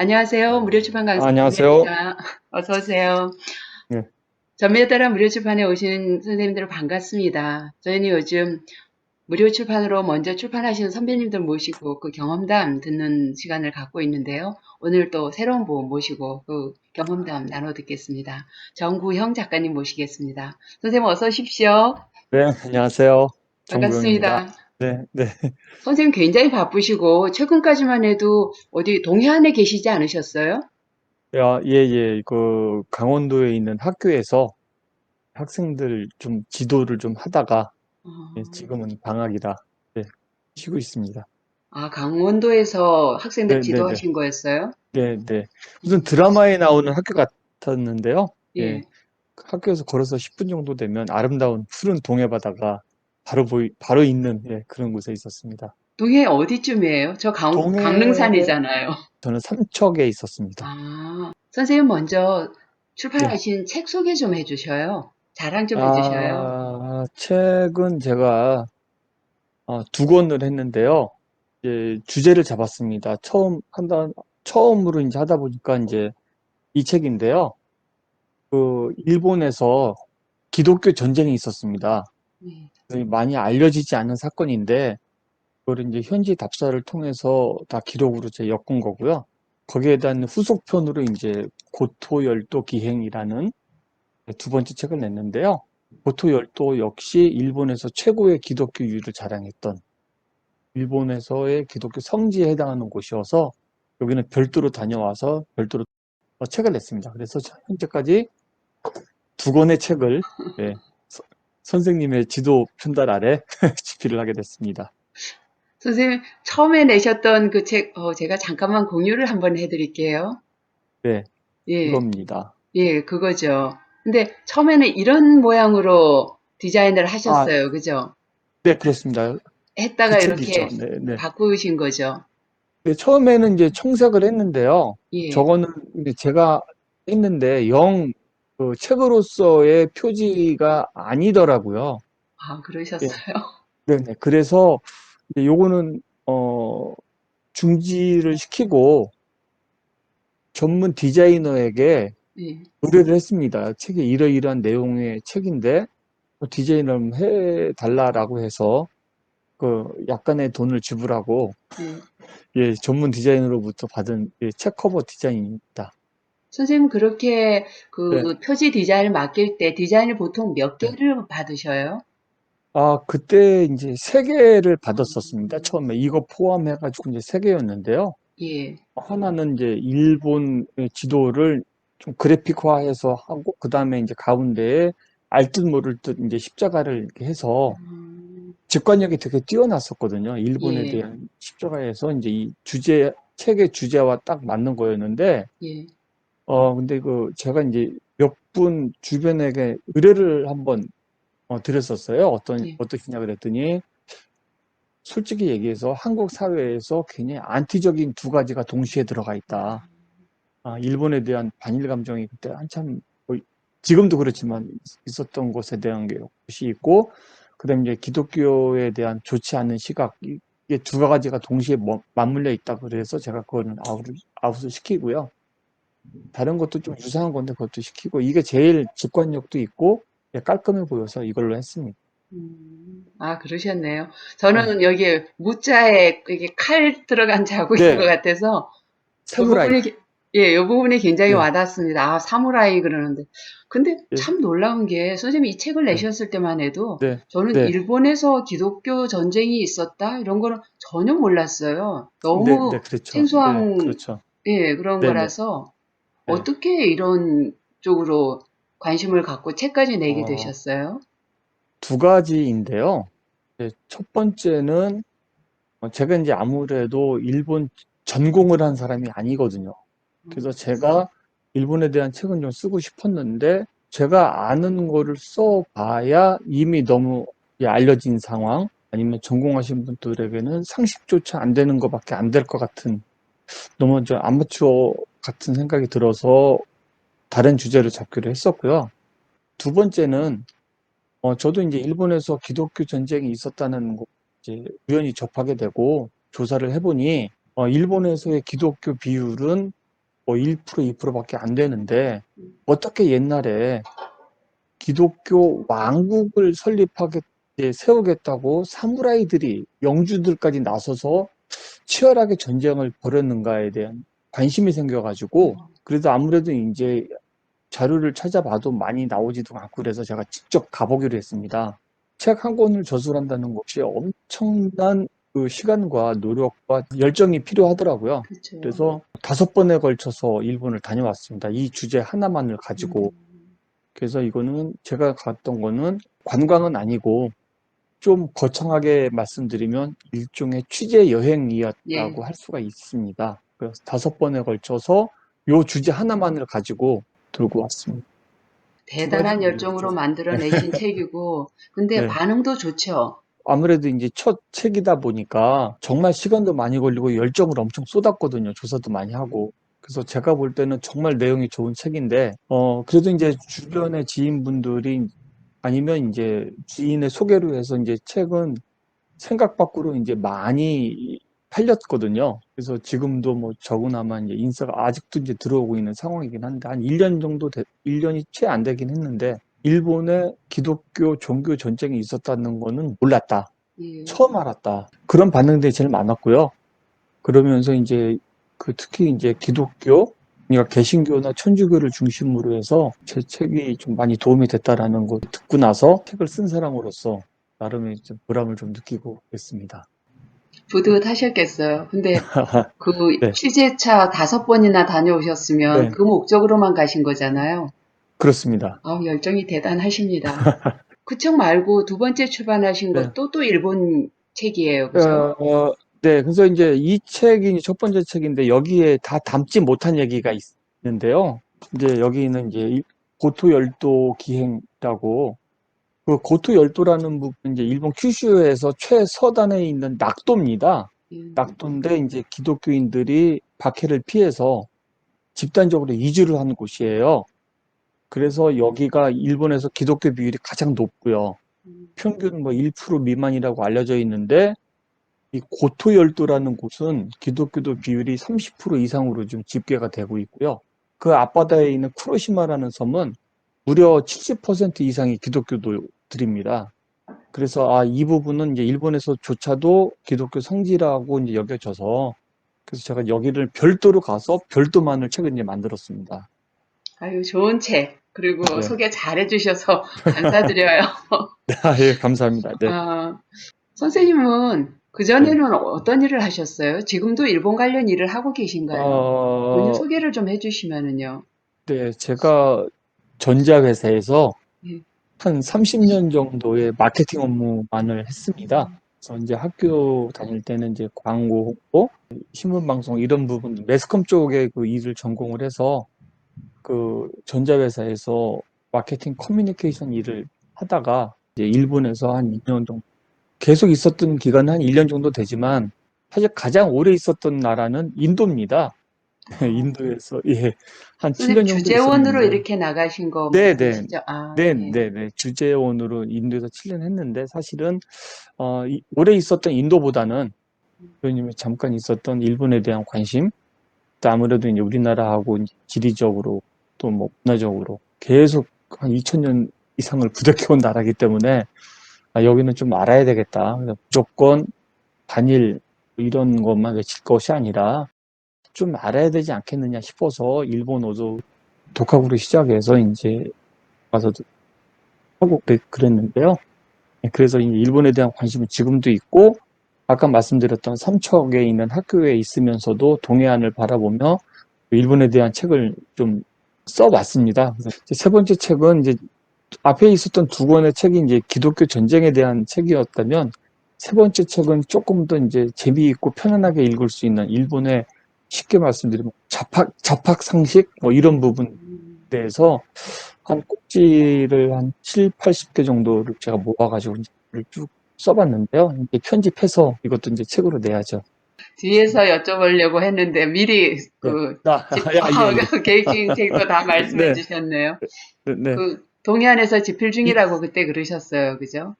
안녕하세요. 무료출판 강사 안녕하세요. 전미입니다. 어서 오세요. 네, 전미에 따라 무료출판에 오신 선생님들 반갑습니다. 저희는 요즘 무료출판으로 먼저 출판하시는 선배님들 모시고 그 경험담 듣는 시간을 갖고 있는데요. 오늘 또 새로운 분 모시고 그 경험담 나눠 듣겠습니다. 정구형 작가님 모시겠습니다. 선생님 어서 오십시오. 네, 안녕하세요. 정구영입니다. 반갑습니다. 네, 네. 선생님 굉장히 바쁘시고 최근까지만 해도 어디 동해안에 계시지 않으셨어요? 예. 강원도에 있는 학교에서 학생들 좀 지도를 좀 하다가, 예, 어, 지금은 방학이라, 네, 쉬고 있습니다. 아, 강원도에서 학생들 네, 네, 네. 지도하신 거였어요? 네, 네. 무슨 음, 드라마에 나오는 학교 같았는데요. 예, 예. 학교에서 걸어서 10분 정도 되면 아름다운 푸른 동해 바다가 바로 있는, 예, 그런 곳에 있었습니다. 동해 어디쯤이에요? 저 동해, 강릉산이잖아요. 저는 삼척에 있었습니다. 아, 선생님 먼저 네. 출판하신 책 소개 좀 해주셔요. 자랑 좀 해주셔요. 책은 제가 두 권을 했는데요. 이제 주제를 잡았습니다. 처음으로 이제 하다 보니까 이제 이 책인데요. 일본에서 기독교 전쟁이 있었습니다. 네. 많이 알려지지 않은 사건인데, 그걸 이제 현지 답사를 통해서 다 기록으로 제가 엮은 거고요. 거기에 대한 후속편으로 이제 고토열도 기행이라는 두 번째 책을 냈는데요. 고토열도 역시 일본에서 최고의 기독교율을 자랑했던 일본에서의 기독교 성지에 해당하는 곳이어서 여기는 별도로 다녀와서 별도로 책을 냈습니다. 그래서 현재까지 두 권의 책을, 예, 선생님의 지도 편달 아래 집필을 하게 됐습니다. 선생님 처음에 내셨던 그 책, 제가 잠깐만 공유를 한번 해드릴게요. 네, 예, 이겁니다. 예, 그거죠. 근데 처음에는 이런 모양으로 디자인을 아, 하셨어요. 그죠? 네, 그렇습니다. 그 했다가 책이죠. 이렇게 네, 네. 바꾸신 거죠. 네, 처음에는 이제 청색을 했는데요. 예. 저거는 이제 제가 했는데 그 책으로서의 표지가 아니더라고요. 아, 예, 그러셨어요? 네네. 그래서 이제 요거는 중지를 시키고 전문 디자이너에게 예. 의뢰를 했습니다. 책에 이러이러한 내용의 책인데 디자인을 해달라라고 해서 그 약간의 돈을 지불하고, 예. 예, 전문 디자이너로부터 받은, 예, 책 커버 디자인입니다. 선생님 그렇게 네, 그 표지 디자인을 맡길 때 디자인을 보통 몇 네. 개를 받으셔요? 그때 이제 세 개를 아, 받았었습니다. 처음에 이거 포함해가지고 이제 세 개였는데요. 예. 하나는 이제 일본의 지도를 좀 그래픽화해서 하고, 그 다음에 이제 가운데에 알듯 모를 듯 이제 십자가를 이렇게 해서 직관력이 되게 뛰어났었거든요. 일본에 예. 대한 십자가에서 이제 책의 주제와 딱 맞는 거였는데, 예. 근데 제가 이제 몇 분 주변에게 의뢰를 한번 드렸었어요. 예. 어떠시냐 그랬더니, 솔직히 얘기해서 한국 사회에서 굉장히 안티적인 두 가지가 동시에 들어가 있다. 일본에 대한 반일 감정이 그때 한참, 지금도 그렇지만 있었던 것에 대한 것이 있고, 그다음에 이제 기독교에 대한 좋지 않은 시각, 이게 두 가지가 동시에 맞물려 있다. 그래서 제가 그거는 아웃을 시키고요. 다른 것도 좀 유사한 건데 그것도 시키고, 이게 제일 직관력도 있고, 예, 깔끔해 보여서 이걸로 했습니다. 아, 그러셨네요. 네. 저는 여기에 무자에 이게 칼 들어간 자국인 것 네, 같아서 요 사무라이. 부분이, 예, 요 부분이 굉장히 네, 와닿습니다. 아, 사무라이 그러는데. 근데 예, 참 놀라운 게, 선생님이 이 책을 네, 내셨을 때만 해도 네, 저는 네, 일본에서 기독교 전쟁이 있었다? 이런 거는 전혀 몰랐어요. 네, 네, 너무 그렇죠. 네, 생소한, 그렇죠. 예, 그런 네, 네, 거라서 네. 어떻게 이런 쪽으로 관심을 갖고 책까지 내게 어, 되셨어요? 두 가지인데요. 네, 첫 번째는 제가 이제 아무래도 일본 전공을 한 사람이 아니거든요. 그래서 제가 일본에 대한 책은 좀 쓰고 싶었는데 제가 아는 거를 써봐야 이미 너무, 예, 알려진 상황, 아니면 전공하신 분들에게는 상식조차 안 되는 것밖에 안 될 것 같은, 너무 저 아마추어 같은 생각이 들어서 다른 주제를 잡기로 했었고요. 두 번째는 저도 이제 일본에서 기독교 전쟁이 있었다는 거 이제 우연히 접하게 되고 조사를 해보니 일본에서의 기독교 비율은 뭐 1%, 2%밖에 안 되는데 어떻게 옛날에 기독교 왕국을 세우겠다고 사무라이들이 영주들까지 나서서 치열하게 전쟁을 벌였는가에 대한 관심이 생겨가지고 그래도 아무래도 이제 자료를 찾아봐도 많이 나오지도 않고 그래서 제가 직접 가보기로 했습니다. 책 한 권을 저술한다는 것이 엄청난 그 시간과 노력과 열정이 필요하더라고요. 그렇죠. 그래서 5번에 걸쳐서 일본을 다녀왔습니다. 이 주제 하나만을 가지고. 그래서 이거는 제가 갔던 거는 관광은 아니고 좀 거창하게 말씀드리면 일종의 취재 예. 여행이었다고 할 수가 있습니다. 그래서 5번에 걸쳐서 요 주제 하나만을 가지고 들고 왔습니다. 두 대단한 가지를 읽었죠. 열정으로 만들어내신 책이고, 근데 네. 반응도 좋죠. 아무래도 이제 첫 책이다 보니까 정말 시간도 많이 걸리고 열정을 엄청 쏟았거든요. 조사도 많이 하고. 그래서 제가 볼 때는 정말 내용이 좋은 책인데, 그래도 이제 주변의 지인분들이 아니면 이제 지인의 소개로 해서 이제 책은 생각 밖으로 이제 많이 팔렸거든요. 그래서 지금도 뭐 적으나마 이제 인사가 아직도 이제 들어오고 있는 상황이긴 한데, 한 1년 정도, 1년이 채 안 되긴 했는데, 일본에 기독교 종교 전쟁이 있었다는 거는 몰랐다. 예. 처음 알았다. 그런 반응들이 제일 많았고요. 그러면서 이제 특히 이제 기독교, 그러니까 개신교나 천주교를 중심으로 해서 제 책이 좀 많이 도움이 됐다라는 거 듣고 나서 책을 쓴 사람으로서 나름의 좀 보람을 좀 느끼고 있습니다. 뿌듯하셨겠어요. 근데 그 네, 취재차 5번이나 다녀오셨으면 네, 그 목적으로만 가신 거잖아요. 그렇습니다. 아우, 열정이 대단하십니다. 그 책 말고 두 번째 출간하신 네. 것도 또 일본 책이에요. 어, 그죠? 네, 그래서 이제 이 책이 첫 번째 책인데 여기에 다 담지 못한 얘기가 있는데요. 이제 여기는 이제 고토열도 기행이라고 그 고토열도라는 부분 이제 일본 큐슈에서 최서단에 있는 낙도입니다. 음, 낙도인데 이제 기독교인들이 박해를 피해서 집단적으로 이주를 하는 곳이에요. 그래서 여기가 일본에서 기독교 비율이 가장 높고요. 음, 평균 뭐 1% 미만이라고 알려져 있는데 이 고토열도라는 곳은 기독교도 비율이 30% 이상으로 좀 집계가 되고 있고요. 그 앞바다에 있는 쿠로시마라는 섬은 무려 70% 이상이 기독교도들입니다. 그래서 이 부분은 이제 일본에서조차도 기독교 성지라고 이제 여겨져서 그래서 제가 여기를 별도로 가서 별도만을 책을 이제 만들었습니다. 아유, 좋은 책. 그리고 네. 소개 잘 해주셔서 감사드려요. 예, 감사합니다. 네. 아, 선생님은 네. 그전에는 어떤 일을 하셨어요? 지금도 일본 관련 일을 하고 계신가요? 본인 어, 소개를 좀 해주시면은요. 네. 제가 전자회사에서 예. 한 30년 정도의 마케팅 업무만을 했습니다. 그래서 이제 학교 다닐 때는 이제 광고, 홍보, 신문 방송 이런 부분, 매스컴 쪽에 그 일을 전공을 해서 그 전자회사에서 마케팅 커뮤니케이션 일을 하다가 이제 일본에서 한 2년 정도 계속 있었던 기간은 한 1년 정도 되지만 사실 가장 오래 있었던 나라는 인도입니다. 아, 인도에서 예, 한 선생님 7년 정도 주재원으로 있었는데 이렇게 나가신 거 네네 말씀이시죠? 아, 예. 네네네 주재원으로 인도에서 7년 했는데 사실은 오래 있었던 인도보다는 교수님이 잠깐 있었던 일본에 대한 관심 또 아무래도 이제 우리나라하고 이제 지리적으로 또 뭐 문화적으로 계속 한 2000년 이상을 부대껴온 나라이기 때문에 여기는 좀 알아야 되겠다. 그래서 무조건 단일 이런 것만 외칠 것이 아니라 좀 알아야 되지 않겠느냐 싶어서 일본어도 독학으로 시작해서 이제 와서도 하고 그랬는데요. 그래서 이제 일본에 대한 관심은 지금도 있고 아까 말씀드렸던 삼척에 있는 학교에 있으면서도 동해안을 바라보며 일본에 대한 책을 좀 써왔습니다. 그래서 이제 세 번째 책은 이제 앞에 있었던 두 권의 책이 이제 기독교 전쟁에 대한 책이었다면 세 번째 책은 조금 더 이제 재미있고 편안하게 읽을 수 있는 일본의 쉽게 말씀드리면 잡학 상식 뭐 이런 부분에 음, 대해서 한 꼭지를 한 7, 80개 정도를 제가 모아가지고 이제 쭉 써봤는데요. 이제 편집해서 이것도 이제 책으로 내야죠. 뒤에서 여쭤보려고 했는데 미리 네. 그 예, 예. 계획적인 책도 다 말씀해 네, 주셨네요. 네, 네. 그 동해안에서 집필 이- 중이라고 그때 그러셨어요. 그죠?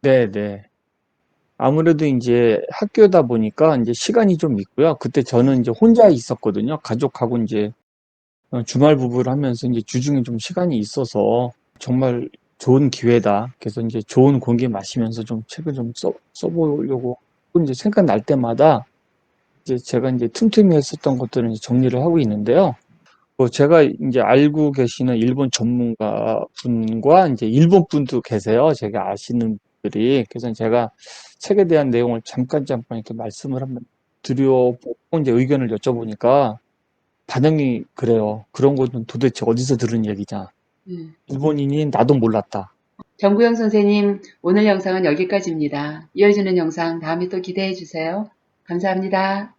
네, 네. 아무래도 이제 학교다 보니까 이제 시간이 좀 있고요. 그때 저는 이제 혼자 있었거든요. 가족하고 이제 주말 부부를 하면서 이제 주중에 좀 시간이 있어서 정말 좋은 기회다. 그래서 이제 좋은 공기 마시면서 좀 책을 좀 써보려고 이제 생각날 때마다 이제 제가 이제 틈틈이 했었던 것들은 이제 정리를 하고 있는데요. 뭐 제가 이제 알고 계시는 일본 전문가 분과 이제 일본 분도 계세요. 제가 아시는 분들이. 그래서 제가 책에 대한 내용을 잠깐 이렇게 말씀을 한번 드려보고 이제 의견을 여쭤보니까 반응이 그래요. 그런 거는 도대체 어디서 들은 얘기냐. 음. 일본인인 나도 몰랐다. 정구영 선생님, 오늘 영상은 여기까지입니다. 이어지는 영상 다음에 또 기대해 주세요. 감사합니다.